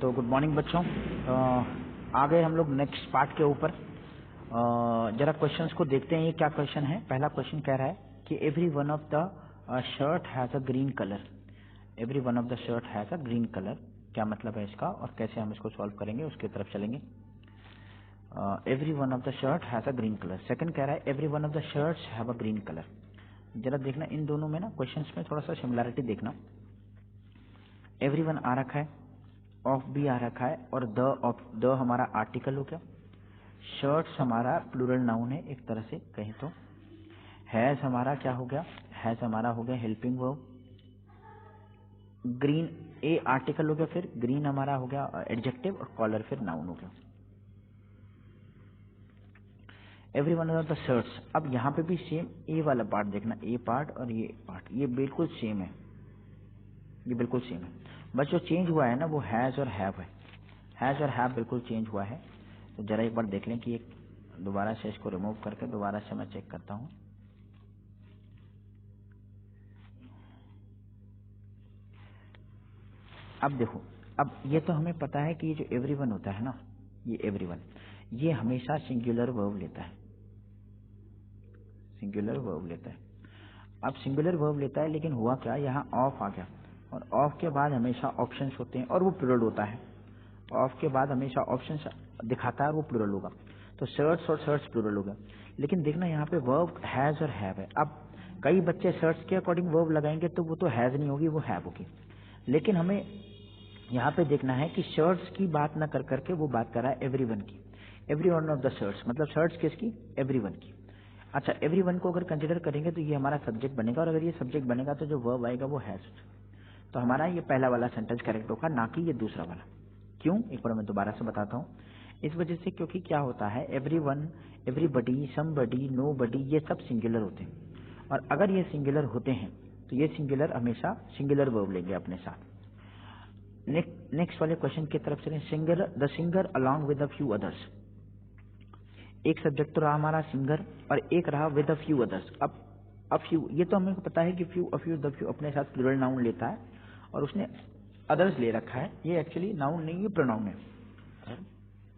तो good morning बच्चों। आ गए हम लोग नेक्स्ट पार्ट के ऊपर। जरा क्वेश्चंस को देखते हैं ये क्या क्वेश्चन है। पहला क्वेश्चन कह रहा है कि every one of the shirt has a green colour. Every one of the shirt has a green colour, क्या मतलब है इसका और कैसे हम इसको सॉल्व करेंगे उसकी तरफ चलेंगे। Every one of the shirt has a green colour. Second कह रहा है every one of the shirts have a green colour. जरा देखना इन दोनों में ना क्वेश्चंस में थोड़ा सा सिमिलैरिटी देखना। एवरी वन आ रखा है, ऑफ भी आ रखा है और द हमारा आर्टिकल हो गया। शर्ट्स हमारा प्लूरल नाउन है एक तरह से कहें तो। हैज हमारा क्या हो गया, हैज हमारा हो गया हेल्पिंग वर्ब। ग्रीन ए आर्टिकल हो गया, फिर ग्रीन हमारा हो गया एडजेक्टिव और कॉलर फिर नाउन हो गया। Every one of the shirts. अब यहाँ पे भी सेम ए वाला पार्ट देखना, ए पार्ट और ये पार्ट ये बिल्कुल सेम है, ये बिल्कुल सेम है। बस जो चेंज हुआ है ना वो हैज और हैव है। हैज और हैव बिल्कुल चेंज हुआ है। तो जरा एक बार देख लें कि एक दोबारा से इसको रिमूव करके दोबारा से मैं चेक करता हूँ। अब देखो, अब ये तो हमें पता है कि ये जो एवरीवन होता है ना, ये एवरीवन ये हमेशा सिंगुलर वर्ब लेता है, सिंगुलर वर्ब लेता है। अब सिंगुलर वर्ब लेता है लेकिन हुआ क्या, यहाँ ऑफ आ गया और ऑफ के बाद हमेशा ऑप्शंस होते हैं और वो प्लूरल होता है। ऑफ के बाद हमेशा ऑप्शंस दिखाता है और वो प्लूरल होगा। तो शर्ट्स और शर्ट्स प्लूरल होगा। लेकिन देखना यहाँ पे वर्ब हैज और हैव है। अब कई बच्चे शर्ट्स के अकॉर्डिंग वर्ब लगाएंगे तो वो तो हैज नहीं होगी, वो हैव होगी। लेकिन हमें यहाँ पे देखना है कि शर्ट्स की बात ना कर करके वो बात कर रहा है एवरीवन की। Every one of the shirts मतलब शर्ट्स किसकी, एवरीवन की। अच्छा, एवरीवन को अगर कंसिडर करेंगे तो ये हमारा सब्जेक्ट बनेगा और अगर ये सब्जेक्ट बनेगा तो जो वर्ब आएगा वो हैज। तो हमारा ये पहला वाला सेंटेंस करेक्ट होगा, ना कि ये दूसरा वाला। क्यों, एक बार मैं दोबारा से बताता हूँ। इस वजह से क्योंकि क्या होता है, एवरीवन, एवरीबडी, समबडी, नोबडी ये सब सिंगुलर होते हैं और अगर ये सिंगुलर होते हैं तो ये सिंगुलर हमेशा सिंगुलर वर्ब लेंगे अपने साथ। नेक्स्ट वाले क्वेश्चन की तरफ चलें। Singer, the singer along with a few others. एक सब्जेक्ट तो रहा हमारा सिंगर और एक रहा विद अ फ्यू अदर्स। अब अ फ्यू ये तो हमें पता है कि few, a few, the few अपने साथ प्लूरल नाउन लेता है और उसने अदर्स ले रखा है। ये एक्चुअली नाउन नहीं, ये प्रोनाउन है।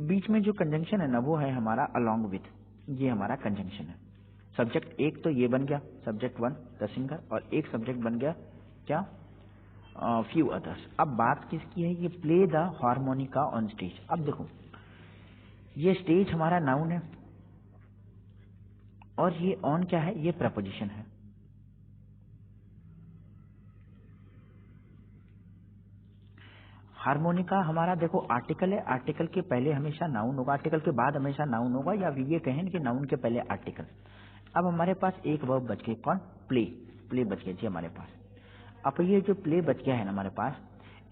बीच में जो कंजंक्शन है ना वो है हमारा अलॉन्ग विद, ये हमारा कंजंक्शन है। सब्जेक्ट एक तो ये बन गया सब्जेक्ट वन द सिंगर और एक सब्जेक्ट बन गया क्या, फ्यू अदर्स। अब बात किसकी है, ये play the harmonica on stage. अब देखो ये स्टेज हमारा नाउन है और ये ऑन क्या है, ये प्रपोजिशन है। हार्मोनिका हमारा देखो आर्टिकल है, आर्टिकल के पहले हमेशा नाउन होगा, आर्टिकल के बाद हमेशा नाउन होगा, या ये कहें कि नाउन के पहले आर्टिकल। अब हमारे पास एक वर्ब बच गई, कौन, प्ले। प्ले बच गया जी हमारे पास। अब ये जो प्ले बच गया है ना हमारे पास,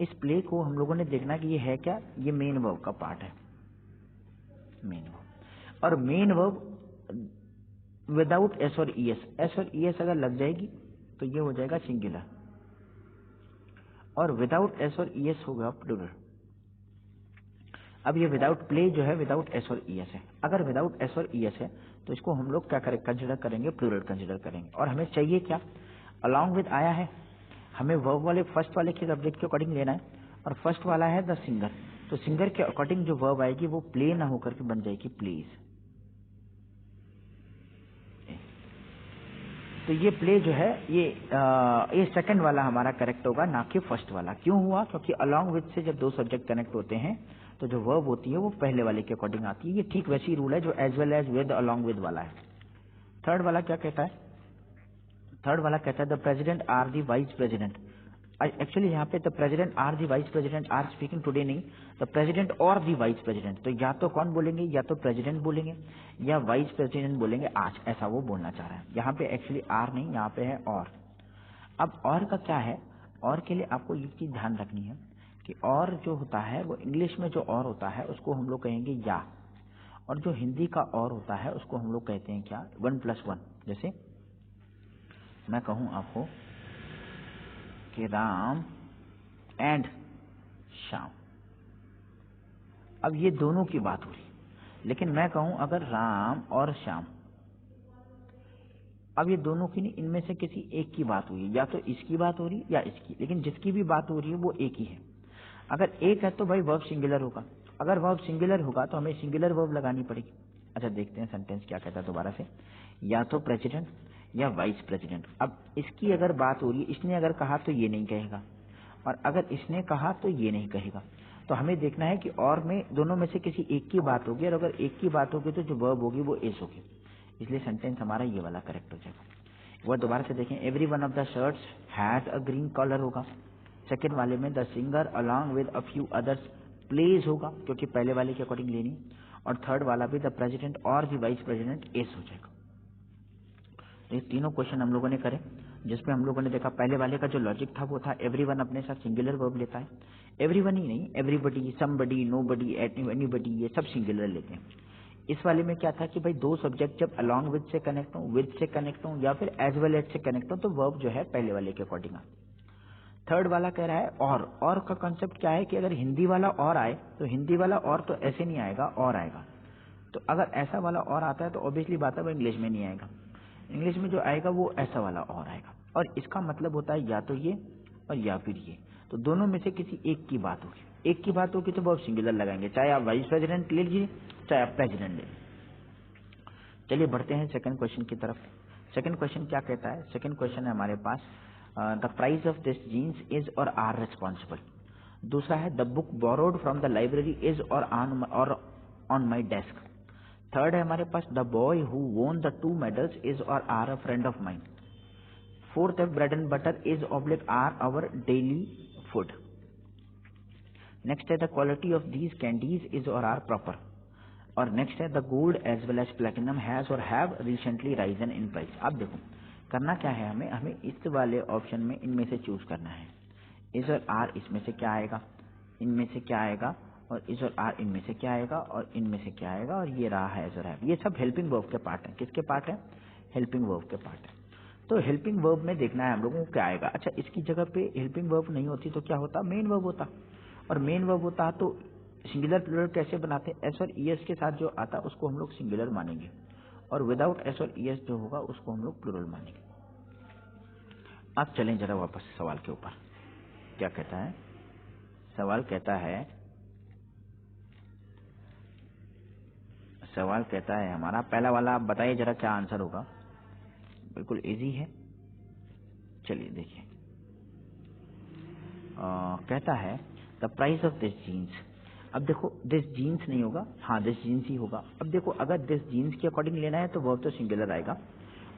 इस प्ले को हम लोगों ने देखना कि ये है क्या, ये मेन वर्ब का पार्ट है, मेन वर्ब। और मेन वर्ब विदाउट एस और ई एस, एस और ई एस अगर लग जाएगी तो ये हो जाएगा सिंगुलर और विदाउट एस और ई एस होगा प्लूरल। अब ये विदाउट प्ले जो है विदाउट एस और ई एस है। अगर विदाउट एस और ई एस है तो इसको हम लोग क्या करें, कंसिडर करेंगे, प्लूरल कंसिडर करेंगे। और हमें चाहिए क्या, अलॉन्ग विद आया है, हमें वर्ब वाले फर्स्ट वाले के सब्जेक्ट के अकॉर्डिंग लेना है और फर्स्ट वाला है द सिंगर। तो सिंगर के अकॉर्डिंग जो वर्ब आएगी वो प्ले ना होकर के बन जाएगी प्लीज। तो ये प्ले जो है ये सेकंड वाला हमारा करेक्ट होगा, ना कि फर्स्ट वाला। क्यों हुआ, क्योंकि अलॉन्ग विद से जब दो सब्जेक्ट कनेक्ट होते हैं तो जो वर्ब होती है वो पहले वाले के अकॉर्डिंग आती है। ये ठीक वैसी रूल है जो as well as with along with वाला है। थर्ड वाला क्या कहता है, थर्ड वाला कहता है the president are the vice president. Actually यहाँ पे the president are the vice president are speaking today नहीं, द प्रेसिडेंट और दी वाइस प्रेसिडेंट। तो या तो कौन बोलेंगे, या तो प्रेसिडेंट बोलेंगे या वाइस प्रेसिडेंट बोलेंगे आज, ऐसा वो बोलना चाह रहा है। यहाँ पे एक्चुअली आर नहीं, यहाँ पे है और। अब और का क्या है, और के लिए आपको ये चीज ध्यान रखनी है कि और जो होता है वो इंग्लिश में जो और होता है उसको हम लोग कहेंगे या, और जो हिंदी का और होता है उसको हम लोग कहते हैं क्या, 1+1। जैसे मैं कहूं आपको कि राम एंड श्याम, अब ये दोनों की बात हो रही, लेकिन मैं कहूं अगर राम और श्याम, अब ये दोनों की नहीं, इनमें से किसी एक की बात हुई है, या तो इसकी बात हो रही है या इसकी, लेकिन जिसकी भी बात हो रही है वो एक ही है। अगर एक है तो भाई वर्ब सिंगुलर होगा, अगर वर्ब सिंगुलर होगा तो हमें सिंगुलर वर्ब लगानी पड़ेगी। अच्छा देखते हैं सेंटेंस क्या कहता है दोबारा से, या तो प्रेसिडेंट या वाइस प्रेसिडेंट। अब इसकी अगर बात हो रही है, इसने अगर कहा तो ये नहीं कहेगा, और अगर इसने कहा तो ये नहीं कहेगा। तो हमें देखना है कि और में दोनों में से किसी एक की बात होगी, और अगर एक की बात होगी तो जो वर्ब होगी वो इज होगी, इसलिए सेंटेंस हमारा ये वाला करेक्ट हो जाएगा। वह दोबारा से देखें, every one of the shirts has a green colour होगा। सेकेंड वाले में the singer along with a few others plays होगा, क्योंकि पहले वाले के अकॉर्डिंग लेनी। और थर्ड वाला भी द प्रेसिडेंट और द वाइस प्रेसिडेंट इज हो जाएगा। तो ये तीनों क्वेश्चन हम लोगों ने करे, जिसमें हम लोगों ने देखा पहले वाले का जो लॉजिक था वो था एवरीवन अपने साथ सिंगुलर वर्ब लेता है। एवरीवन ही नहीं, एवरीबडी, समबडी, नोबडी, एनीबडी, ये सब सिंगुलर लेते हैं। इस वाले में क्या था कि भाई दो सब्जेक्ट जब अलॉन्ग विद से कनेक्ट हो, विद से कनेक्ट हो, या फिर एज वेल एज से कनेक्ट हो, तो वर्ब जो है पहले वाले के अकॉर्डिंग आता। थर्ड वाला कह रहा है और का कॉन्सेप्ट क्या है कि अगर हिंदी वाला और आए तो हिंदी वाला और तो ऐसे नहीं आएगा, और आएगा। तो अगर ऐसा वाला और आता है तो ऑब्वियसली बात है वो इंग्लिश में नहीं आएगा, इंग्लिश में जो आएगा वो ऐसा वाला और आएगा, और इसका मतलब होता है या तो ये और या फिर ये। तो दोनों में से किसी एक की बात होगी, एक की बात होगी तो वर्ब सिंगुलर लगाएंगे, चाहे आप वाइस प्रेसिडेंट ले लीजिए चाहे आप प्रेसिडेंट ले। चलिए बढ़ते हैं सेकंड क्वेश्चन की तरफ। सेकंड क्वेश्चन क्या कहता है? सेकंड क्वेश्चन है हमारे पास, the price of this jeans is और आर रिस्पॉन्सिबल। दूसरा है the book borrowed from the library is और ऑन माई डेस्क। थर्ड है हमारे पास the boy who won the 2 medals is और are a friend of mine. Fourth है bread and butter is oblique are our daily food. Next है the quality of these candies is और are proper. और next है the gold as well as platinum has और have recently risen in price. अब देखो करना क्या है, हमें इस वाले ऑप्शन में इनमें से चूज करना है। इज और आर इसमें से क्या आएगा, इनमें से क्या आएगा, और इज और आर इनमें से क्या आएगा, और इनमें से क्या आएगा, और ये रहा है एज और हैव। ये सब हेल्पिंग वर्ब के पार्ट है। किसके पार्ट है? हेल्पिंग वर्ब के पार्ट है। तो हेल्पिंग वर्ब में देखना है हम लोगों को क्या आएगा। अच्छा इसकी जगह पे हेल्पिंग वर्ब नहीं होती तो क्या होता? मेन वर्ब होता। और मेन वर्ब होता तो सिंगुलर प्लूरल कैसे बनाते? एस और ईएस के साथ जो आता उसको हम लोग सिंगुलर मानेंगे, और विदाउट एस और ईएस जो होगा उसको हम लोग प्लूरल मानेंगे। अब चलें जरा वापस सवाल के ऊपर। क्या कहता है सवाल? कहता है हमारा पहला वाला, आप बताइए जरा क्या आंसर होगा। बिल्कुल इजी है, चलिए देखिए। कहता है the price of this jeans. अब देखो दिस जीन्स नहीं होगा, हाँ दिस जीन्स ही होगा। अब देखो अगर दिस जीन्स के अकॉर्डिंग लेना है तो वर्ब तो सिंगुलर आएगा,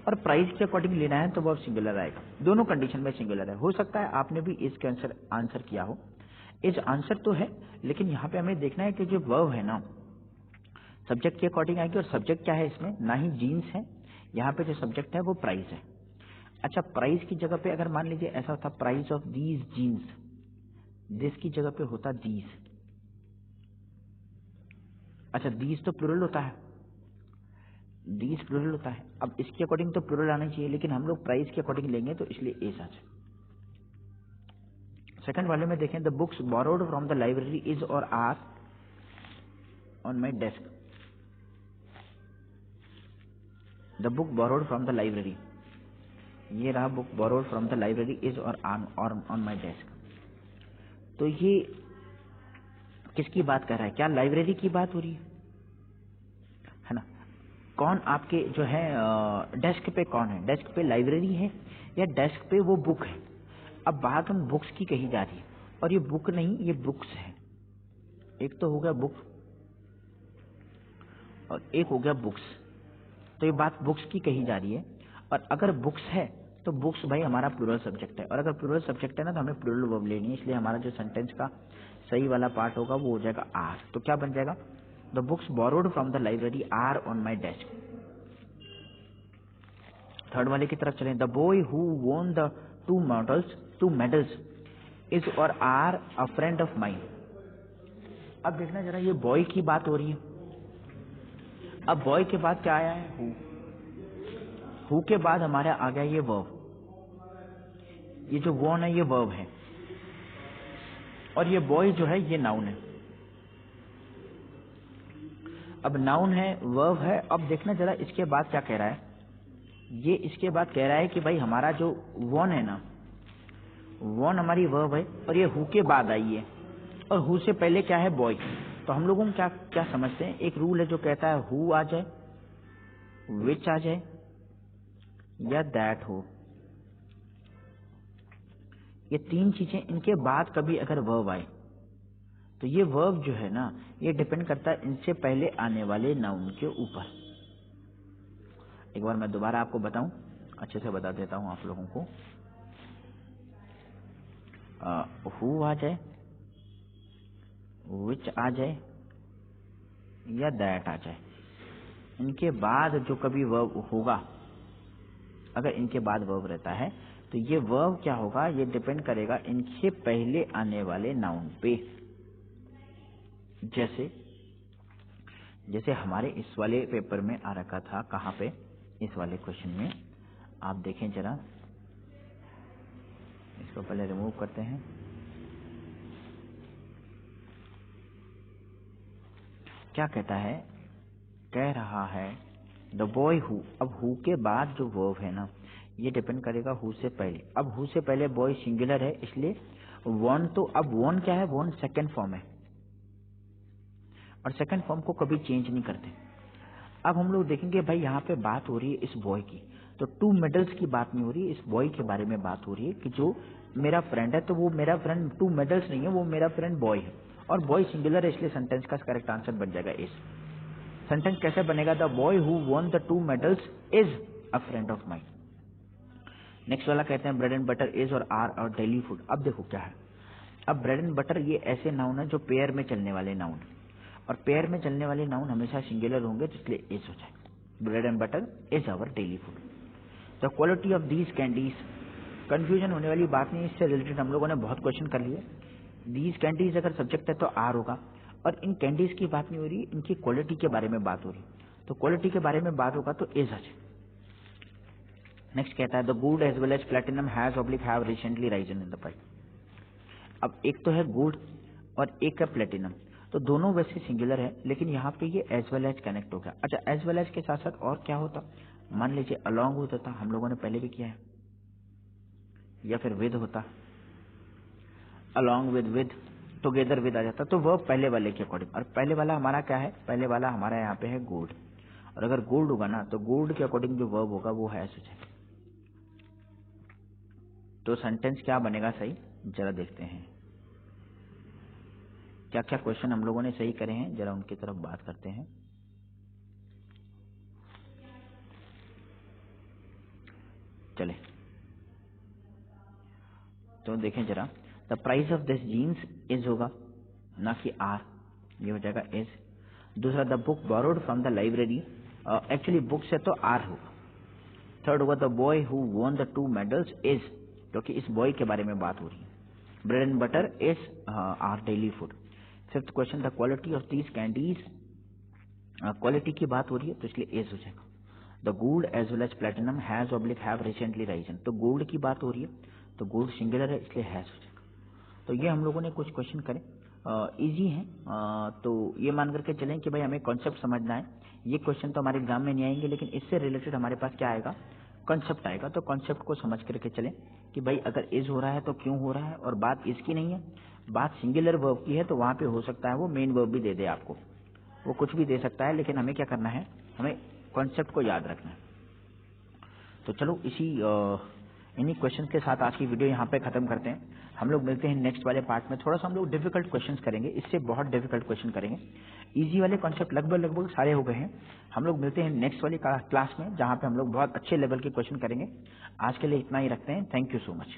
और प्राइस के अकॉर्डिंग लेना है तो वर्ब सिंगुलर आएगा। दोनों कंडीशन में सिंगुलर है। हो सकता है आपने भी इसके आंसर किया हो। इस आंसर तो है, लेकिन यहाँ पे हमें देखना है कि जो वर्ब है ना सब्जेक्ट के अकॉर्डिंग आएगी, और सब्जेक्ट क्या है इसमें? ना ही जीन्स है, यहाँ पे जो सब्जेक्ट है वो प्राइस है। अच्छा प्राइस की जगह पे अगर मान लीजिए ऐसा होता price of these genes, this की जगह पे होता दीज। अच्छा दीज तो प्लूरल होता है, दीज प्लूरल होता है। अब इसके अकॉर्डिंग तो प्लूरल आना चाहिए, लेकिन हम लोग प्राइस के अकॉर्डिंग लेंगे तो इसलिए एस आ जाए। सेकंड वाले में देखें the books borrowed from the library is और are on my desk. The book borrowed from the library, ये रहा book borrowed from the library is और ऑन माई डेस्क। तो ये किसकी बात कर रहा है? क्या लाइब्रेरी की बात हो रही है ना? कौन आपके जो है डेस्क पे कौन है? डेस्क पे लाइब्रेरी है या डेस्क पे वो बुक है? अब बात उन बुक्स की कही जा रही है, और ये बुक नहीं ये बुक्स है। एक तो हो गया बुक और एक हो गया बुक्स, तो ये बात बुक्स की कही जा रही है। और अगर बुक्स है तो बुक्स भाई हमारा प्लूरल सब्जेक्ट है, और अगर प्लूरल सब्जेक्ट है ना तो हमें प्लूरल वर्ब लेनी है, इसलिए हमारा जो सेंटेंस का सही वाला पार्ट होगा वो हो जाएगा आर। तो क्या बन जाएगा? The books borrowed from the library are on my desk. Third वाले की तरफ चलें, the boy who won the 2 medals is और are a friend of mine. अब देखना जरा, ये बॉय की बात हो रही है। अब बॉय के बाद क्या आया है? हु के बाद हमारा आ गया ये वर्ब। ये जो वोन है ये वर्ब है, और ये बॉय जो है ये नाउन है। अब नाउन है, वर्ब है। अब देखना जरा इसके बाद क्या कह रहा है। ये इसके बाद कह रहा है कि भाई हमारा जो वोन है ना, वोन हमारी वर्ब है, और ये हु के बाद आई है। और हु से पहले क्या है, बॉय। तो हम लोगों को क्या क्या समझते हैं, एक रूल है जो कहता है हु आ जाए, विच आ जाए या दैट हो। ये तीन चीजें, इनके बाद कभी अगर वर्ब आए तो ये वर्ब जो है ना, ये डिपेंड करता है इनसे पहले आने वाले नाउन के ऊपर। एक बार मैं दोबारा आपको बताऊं, अच्छे से बता देता हूं आप लोगों को। हु आ जाए, विच आ जाए या दैट आ जाए, इनके बाद जो कभी वर्ब होगा, अगर इनके बाद वर्ब रहता है तो ये वर्ब क्या होगा, ये डिपेंड करेगा इनसे पहले आने वाले नाउन पे। जैसे हमारे इस वाले पेपर में आ रखा था, कहाँ पे, इस वाले क्वेश्चन में आप देखें जरा, इसको पहले रिमूव करते हैं। क्या कहता है, कह रहा है द बॉय हु। अब हु के बाद जो वर्ब है ना, ये डिपेंड करेगा हु से पहले। अब हु से पहले बॉय सिंगुलर है, इसलिए वन, तो अब वन क्या है, वन सेकंड फॉर्म है और सेकंड फॉर्म को कभी चेंज नहीं करते। अब हम लोग देखेंगे भाई यहाँ पे बात हो रही है इस बॉय की, तो टू मेडल्स की बात नहीं हो रही है, इस बॉय के बारे में बात हो रही है कि जो मेरा फ्रेंड है, तो वो मेरा फ्रेंड टू मेडल्स नहीं है, वो मेरा फ्रेंड बॉय है और बॉय सिंगुलर है, इसलिए सेंटेंस का करेक्ट आंसर बन जाएगा इस। सेंटेंस कैसे बनेगा, the boy who won the two medals is a friend of mine. Next वाला कहते हैं ब्रेड एंड बटर इज और आर और डेली फूड। अब देखो क्या है, अब ब्रेड एंड बटर ये ऐसे नाउन है जो पेयर में चलने वाले नाउन, और पेयर में चलने वाले नाउन हमेशा सिंगुलर होंगे, तो इसलिए इज हो जाएगा। Bread and butter is our daily food. The quality of these candies, confusion होने वाली बात नहीं, इससे रिलेटेड हम लोगों ने बहुत क्वेश्चन कर लिए। दीज कैंडीज अगर सब्जेक्ट है तो आर होगा, और इन कैंडीज की बात नहीं हो रही, इनकी क्वालिटी के बारे में बात हो रही, तो क्वालिटी के बारे में बात होगा तो इज आ जाए। नेक्स्ट कहता है the good as well as platinum has oblique have recently risen in the price. अब एक तो है गुड और एक है प्लेटिनम, तो दोनों वैसे सिंगुलर है, लेकिन यहाँ पे ये एज वेल एज कनेक्ट हो गया। अच्छा, एज वेल एज के साथ साथ और क्या होता, मान लीजिए अलोंग होता था, हम लोगों ने पहले भी किया है, या फिर विद होता, अलोंग विद, टुगेदर विद आ जाता, तो वो पहले वाले के अकॉर्डिंग। और पहले वाला हमारा क्या है, पहले वाला हमारा यहाँ पे है गुड, और अगर गुड होगा ना तो गुड के अकॉर्डिंग जो वर्ब होगा वो है सुचे। तो सेंटेंस क्या बनेगा सही, जरा देखते हैं क्या क्या क्वेश्चन हम लोगों ने सही करे हैं, जरा उनकी तरफ बात करते हैं। चले तो देखें जरा, the price of this jeans is होगा, ना कि आर, ये हो जाएगा इज। दूसरा the book borrowed from the library, actually book से तो आर होगा। थर्ड होगा the boy who won the two medals is, क्योंकि इस बॉय के बारे में बात हो रही है। Bread and butter is are daily food. Fifth question the quality of these candies, quality की बात हो रही है तो इसलिए इज हो जाएगा। The good as well as platinum has oblique have recently risen, तो गुड की बात हो रही है तो गुड सिंगुलर है इसलिए हैज हो जाएगा। तो ये हम लोगों ने कुछ क्वेश्चन करे, इजी हैं, तो ये मान करके चलें कि भाई हमें कॉन्सेप्ट समझना है। ये क्वेश्चन तो हमारे एग्जाम में नहीं आएंगे, लेकिन इससे रिलेटेड हमारे पास क्या आएगा, कॉन्सेप्ट आएगा। तो कॉन्सेप्ट को समझ करके चलें कि भाई अगर इज हो रहा है तो क्यों हो रहा है, और बात इसकी नहीं है, बात सिंगुलर वर्ब की है, तो वहां पे हो सकता है वो मेन वर्ब भी दे दे आपको, वो कुछ भी दे सकता है, लेकिन हमें क्या करना है, हमें कॉन्सेप्ट को याद रखना है। तो चलो इन्हीं क्वेश्चन के साथ आज की वीडियो यहाँ पे खत्म करते हैं। हम लोग मिलते हैं नेक्स्ट वाले पार्ट में, थोड़ा सा हम लोग डिफिकल्ट क्वेश्चंस करेंगे, इससे बहुत डिफिकल्ट क्वेश्चन करेंगे। इजी वाले कॉन्सेप्ट लगभग सारे हो गए हैं। हम लोग मिलते हैं नेक्स्ट वाली क्लास में, जहाँ पे हम लोग बहुत अच्छे लेवल के क्वेश्चन करेंगे। आज के लिए इतना ही रखते हैं, थैंक यू सो मच।